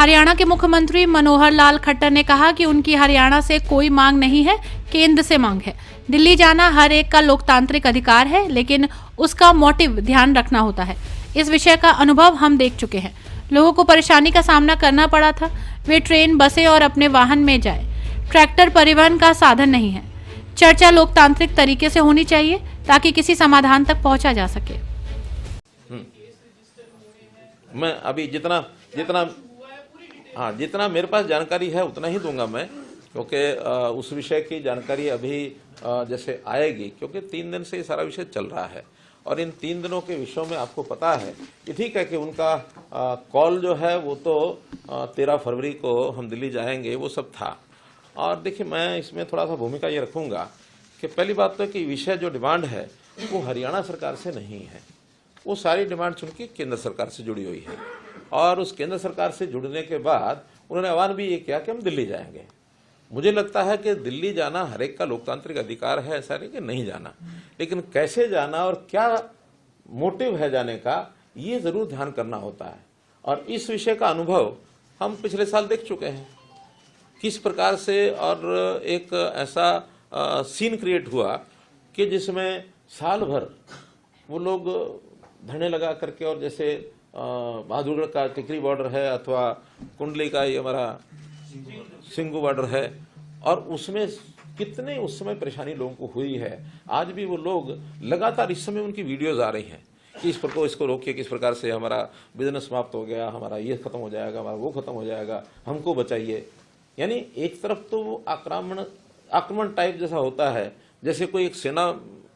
हरियाणा के मुख्यमंत्री मनोहर लाल खट्टर ने कहा कि उनकी हरियाणा से कोई मांग नहीं है, केंद्र से मांग है। दिल्ली जाना हर एक का लोकतांत्रिक अधिकार है, लेकिन उसका मोटिव ध्यान रखना होता है। इस विषय का अनुभव हम देख चुके हैं। लोगों को परेशानी का सामना करना पड़ा था। वे ट्रेन, बसें और अपने वाहन में जाए। ट्रैक्टर परिवहन का साधन नहीं है। चर्चा लोकतांत्रिक तरीके से होनी चाहिए ताकि किसी समाधान तक पहुंचा जा सके। मैं अभी जितना मेरे पास जानकारी है उतना ही दूंगा मैं, क्योंकि उस विषय की जानकारी अभी जैसे आएगी, क्योंकि 3 दिन से ये सारा विषय चल रहा है और इन 3 दिनों के विषयों में आपको पता है कि ठीक है कि उनका कॉल जो है वो तो 13 फरवरी को हम दिल्ली जाएंगे, वो सब था। और देखिए, मैं इसमें थोड़ा सा भूमिका ये रखूंगा कि पहली बात तो कि विषय जो डिमांड है वो हरियाणा सरकार से नहीं है। वो सारी डिमांड चूंकि केंद्र सरकार से जुड़ी हुई है और उस केंद्र सरकार से जुड़ने के बाद उन्होंने आह्वान भी ये किया कि हम दिल्ली जाएंगे। मुझे लगता है कि दिल्ली जाना हर एक का लोकतांत्रिक अधिकार है, ऐसा नहीं कि नहीं जाना, लेकिन कैसे जाना और क्या मोटिव है जाने का, ये जरूर ध्यान करना होता है। और इस विषय का अनुभव हम पिछले साल देख चुके हैं किस प्रकार से, और एक ऐसा सीन क्रिएट हुआ कि जिसमें साल भर वो लोग धरने लगा करके, और जैसे बहादुरगढ़ का टिकरी बॉर्डर है अथवा कुंडली का ये हमारा सिंगू बॉर्डर है, और उसमें कितने उस समय परेशानी लोगों को हुई है। आज भी वो लोग लगातार, इस समय उनकी वीडियोज आ रही हैं कि इस प्रकार इसको रोकिए, किस प्रकार से हमारा बिजनेस समाप्त हो गया, हमारा ये खत्म हो जाएगा, हमारा वो खत्म हो जाएगा, हमको बचाइए। यानी एक तरफ तो वो आक्रमण टाइप जैसा होता है, जैसे कोई एक सेना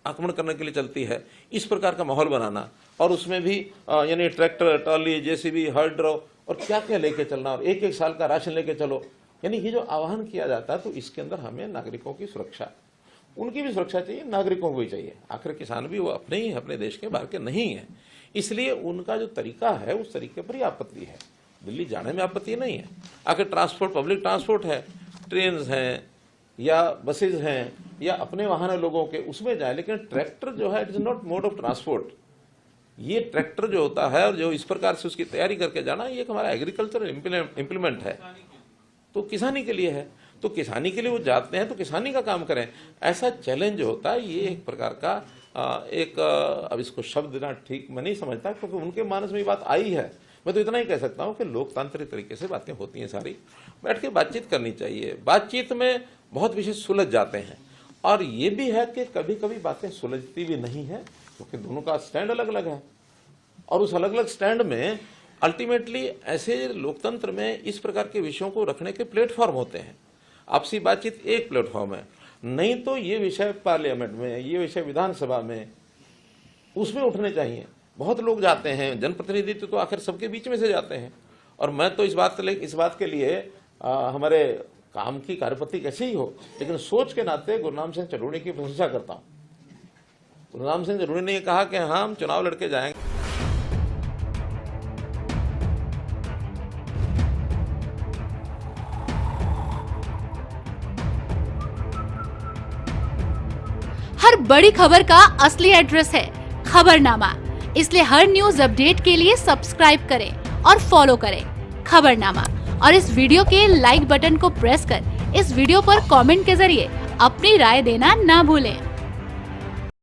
आक्रमण करने के लिए चलती है, इस प्रकार का माहौल बनाना, और उसमें भी यानी ट्रैक्टर, ट्रॉली, जेसीबी, हर्ड्रो और क्या क्या लेके चलना, और एक साल का राशन लेके चलो। यानी ये जो आह्वान किया जाता है, तो इसके अंदर हमें नागरिकों की सुरक्षा, उनकी भी सुरक्षा चाहिए, नागरिकों को भी चाहिए। आखिर किसान भी वो अपने ही, अपने देश के बाहर के नहीं है, इसलिए उनका जो तरीका है उस तरीके पर ही आपत्ति है। दिल्ली जाने में आपत्ति नहीं है। आखिर ट्रांसपोर्ट, पब्लिक ट्रांसपोर्ट है, ट्रेन हैं या बसेज हैं या अपने वाहन है लोगों के, उसमें जाए, लेकिन ट्रैक्टर जो है it is not mode of transport. ये ट्रैक्टर जो होता है और जो इस प्रकार से उसकी तैयारी करके जाना, ये एक हमारा एग्रीकल्चर इम्प्लीमेंट है, तो किसानी के लिए है। तो किसानी के लिए वो जाते हैं तो किसानी का काम करें, ऐसा चैलेंज जो होता है, ये एक प्रकार का अब इसको शब्द देना ठीक मैं नहीं समझता, क्योंकि उनके मानस में ये बात आई है। मैं तो इतना ही कह सकता हूँ कि लोकतांत्रिक तरीके से बातें होती हैं, सारी बैठ के बातचीत करनी चाहिए। बातचीत में बहुत विषय सुलझ जाते हैं, और ये भी है कि कभी कभी बातें सुलझती भी नहीं है, क्योंकि दोनों का स्टैंड अलग अलग है, और उस अलग अलग स्टैंड में अल्टीमेटली ऐसे लोकतंत्र में इस प्रकार के विषयों को रखने के प्लेटफॉर्म होते हैं। आपसी बातचीत एक प्लेटफॉर्म है, नहीं तो ये विषय पार्लियामेंट में, ये विषय विधानसभा में, उसमें उठने चाहिए। बहुत लोग जाते हैं, जनप्रतिनिधित्व तो आखिर सबके बीच में से जाते हैं, और मैं तो इस बात के लिए हमारे काम की कार्यपद्धति कैसे ही हो, लेकिन सोच के नाते गुरनाम सिंह चरूड़ी की प्रशंसा करता हूं। गुरनाम सिंह चरूड़ी ने कहा कि हाँ, हम चुनाव लड़के जाएंगे। हर बड़ी खबर का असली एड्रेस है खबरनामा, इसलिए हर न्यूज अपडेट के लिए सब्सक्राइब करें और फॉलो करें खबरनामा, और इस वीडियो के लाइक बटन को प्रेस कर इस वीडियो पर कमेंट के जरिए अपनी राय देना ना भूलें।